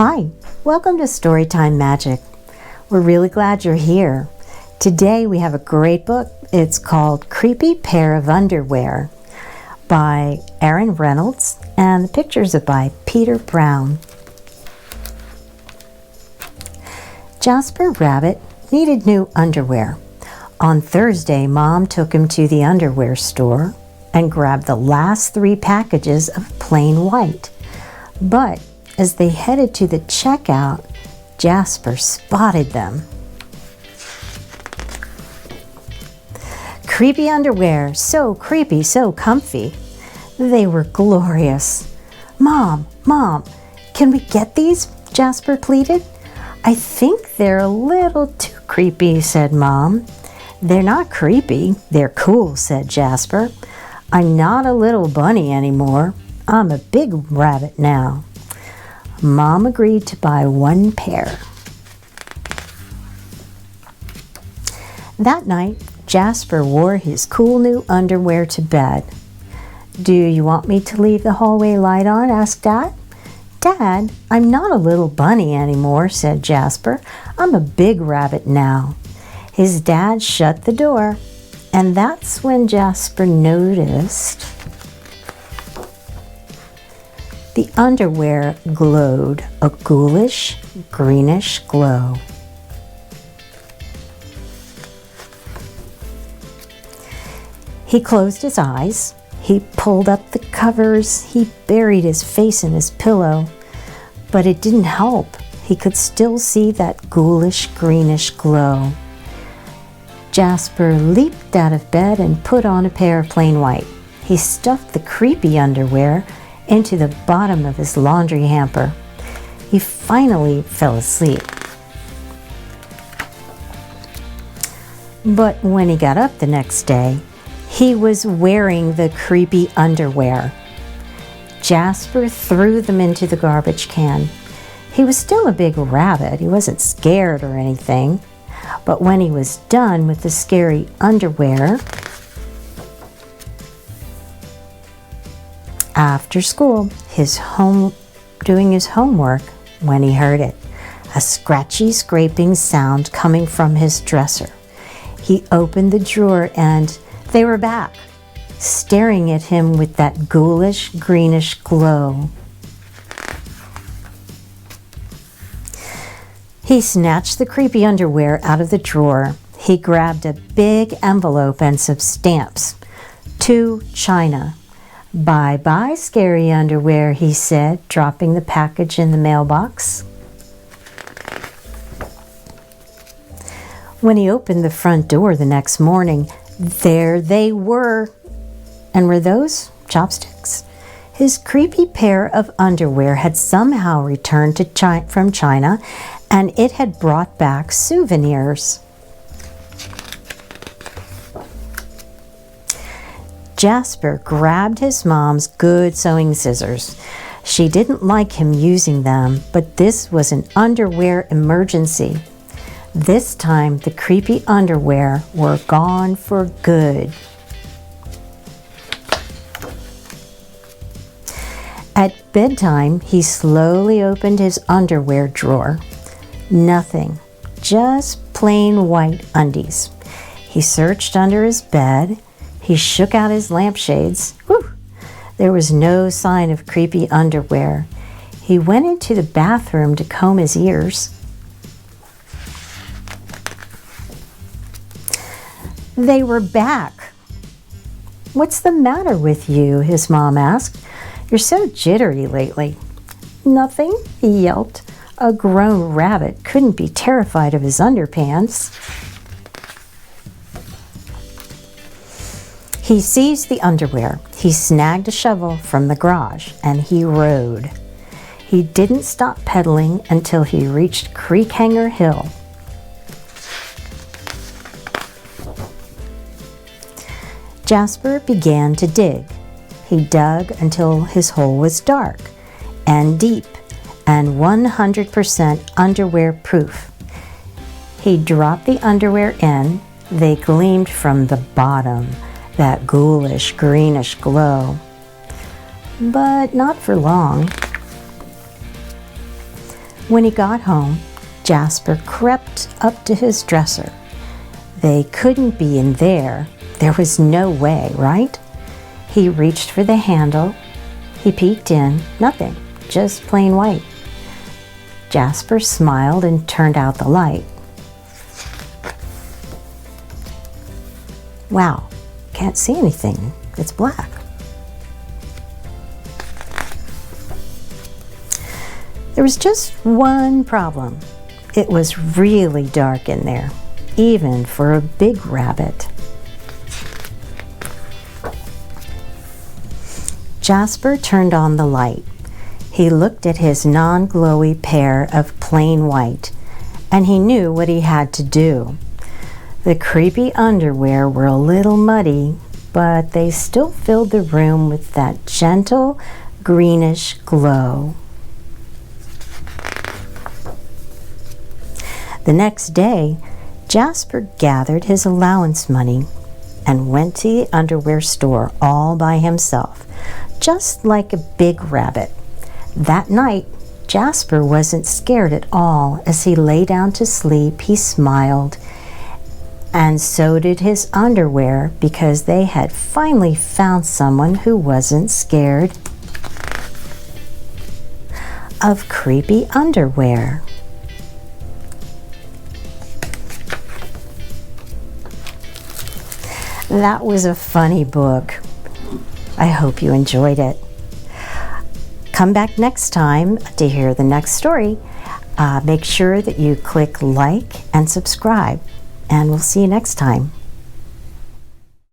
Hi, welcome to Storytime Magic. We're really glad you're here. Today we have a great book. It's called Creepy Pair of Underwear by Reynolds, and the pictures are by Peter Brown. Jasper Rabbit needed new underwear. On Thursday, Mom took him to the underwear store and grabbed the last 3 packages of plain white. But as they headed to the checkout, Jasper spotted them. Creepy underwear, so creepy, so comfy. They were glorious. Mom, can we get these? Jasper pleaded. I think they're a little too creepy, said Mom. They're not creepy, they're cool, said Jasper. I'm not a little bunny anymore. I'm a big rabbit now. Mom agreed to buy 1 pair. That night, Jasper wore his cool new underwear to bed. Do you want me to leave the hallway light on? Asked Dad. Dad, I'm not a little bunny anymore, said Jasper. I'm a big rabbit now. His dad shut the door, and that's when Jasper noticed the underwear glowed a ghoulish, greenish glow. He closed his eyes. He pulled up the covers. He buried his face in his pillow. But it didn't help. He could still see that ghoulish, greenish glow. Jasper leaped out of bed and put on a pair of plain white. He stuffed the creepy underwear into the bottom of his laundry hamper. He finally fell asleep. But when he got up the next day, he was wearing the creepy underwear. Jasper threw them into the garbage can. He was still a big rabbit. He wasn't scared or anything. But when he was done with the scary underwear, after school, doing his homework, when he heard it, a scratchy, scraping sound coming from his dresser. He opened the drawer and they were back, staring at him with that ghoulish, greenish glow. He snatched the creepy underwear out of the drawer. He grabbed a big envelope and some stamps. To China. Bye-bye, scary underwear, he said, dropping the package in the mailbox. When he opened the front door the next morning, there they were. And were those chopsticks? His creepy pair of underwear had somehow returned from China, and it had brought back souvenirs. Jasper grabbed his mom's good sewing scissors. She didn't like him using them, but this was an underwear emergency. This time, the creepy underwear were gone for good. At bedtime, he slowly opened his underwear drawer. Nothing, just plain white undies. He searched under his bed. He shook out his lampshades. Whew! There was no sign of creepy underwear. He went into the bathroom to comb his ears. They were back. What's the matter with you? His mom asked. You're so jittery lately. Nothing, he yelped. A grown rabbit couldn't be terrified of his underpants. He seized the underwear. He snagged a shovel from the garage, and he rode. He didn't stop pedaling until he reached Creek Hanger Hill. Jasper began to dig. He dug until his hole was dark and deep and 100% underwear proof. He dropped the underwear in. They gleamed from the bottom, that ghoulish, greenish glow. But not for long. When he got home, Jasper crept up to his dresser. They couldn't be in there. There was no way, right? He reached for the handle. He peeked in. Nothing, just plain white. Jasper smiled and turned out the light. Wow, can't see anything. It's black. There was just one problem. It was really dark in there, even for a big rabbit. Jasper turned on the light. He looked at his non-glowy pair of plain white, and he knew what he had to do. The creepy underwear were a little muddy, but they still filled the room with that gentle, greenish glow. The next day, Jasper gathered his allowance money and went to the underwear store all by himself, just like a big rabbit. That night, Jasper wasn't scared at all. As he lay down to sleep, he smiled, and so did his underwear, because they had finally found someone who wasn't scared of creepy underwear. That was a funny book. I hope you enjoyed it. Come back next time to hear the next story. Make sure that you click like and subscribe, and we'll see you next time.